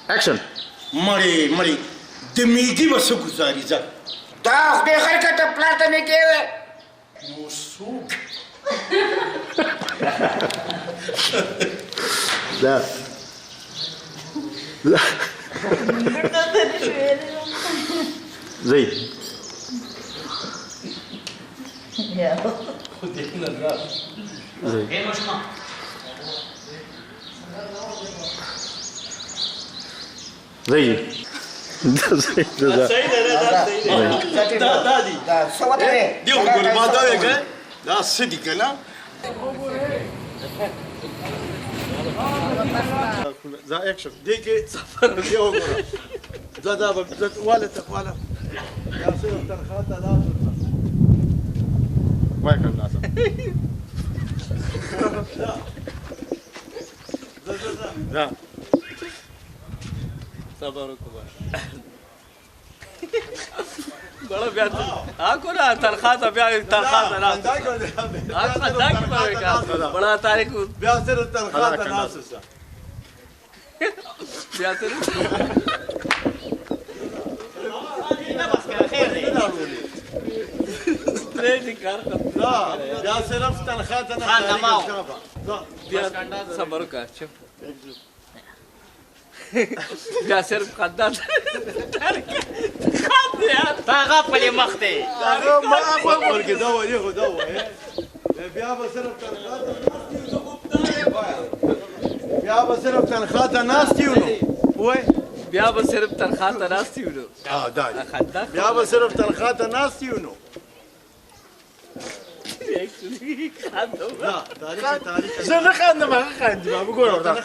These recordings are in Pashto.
اکشن. مړې د میږي به څه ګزاري ځه دا خدای خلکه ته پلار ته مې کېوې نو څوک دا زي زي دا څه وته دی دیو ګور ما دا وګه دا څه دي که نه ذا اكشن ديكي سفر اليوم ذا ولا تقوالا يا سير ترخاتا لا وين كان الناس لا صبركم بڑا بیا آکو نا تنخواہ بیا تنخواہ نا آکو دا کی پاوے کا بڑا تاریخ بیا سير ترخاتا ناس بیا سر ترې کار لا بیا صرف تنخواتا ناس بیا صبر کا چپ بیا صرف قدر هغه پلې مخ دی ما اقول كده هو ياخذ هو بیا صرف بیا صرف تنخواتا ناس تيونو وای بیا به صرف تنخواہ ته ناستې ونو دا بیا صرف تنخواتا ناس تيونو لا تاريخ زه نه خاندم هغه خاندي ما وګوره ورته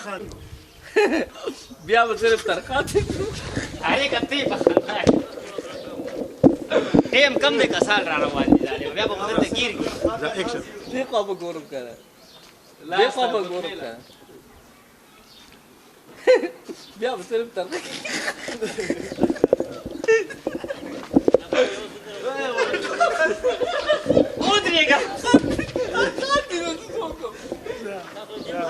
بیا به صرف تنخواہ ته هغې کتې په خندا ټیم کم دی که سال را روان دي دا بیا به خو دلته ګیر کړي ذا اكشن دې خوا به ګورم که نه دې خوا به ګورم که نه بیا به صرف تنخواہ ودرېږه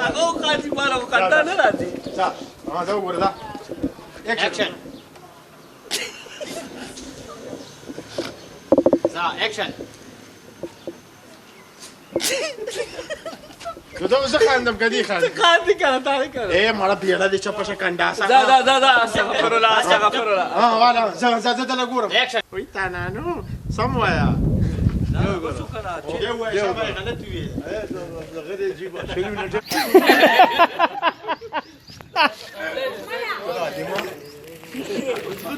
هغه وخاندي ما له خندا نه راځي ځه دا وګوره دا اکشن اکشن زه زه خاندم که دې خاندي خاندي که نه تا نه که نه ای مړه بیړه دې چپه شه کنډاسه دا استغفر الله استغفر الله والا زه دله ګورم اکشن وایي تانانو سم وایه یو وایي شابه غلط وي غير يجيب شنو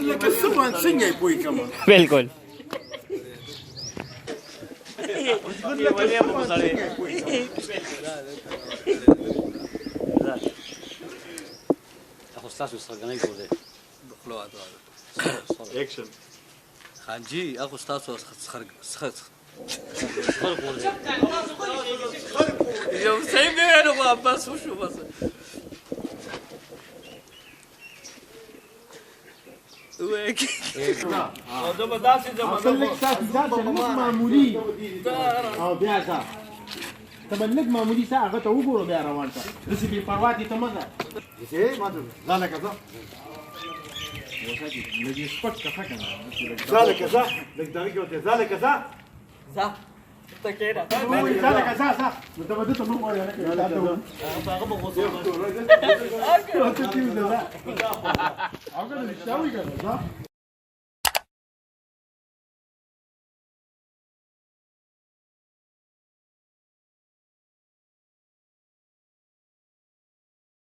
لکه څه څنګه یې پوه کړم بالکل اخو ستاسو سرګنۍ ګورئ بخلو اكشن خان جی اخو ستاسو یو صحیح دی نو بس وشو بس معمولي او بیا ځه ته به لږ معمولي څه هغه ته وګوره بیا روان شه داسې بې پروا دې ته مه ځه ذا كذا لږ یې سپک کښه که نه ذا كذا لك دقيقه ذا كذا ځه ته کېنه ځه لکه ځه ځه نو ته به دته مه غواړې هلکه تا ته ووایم هغه به غوسه ته کېږده ځه هغه رښتیا وایي که نه ځه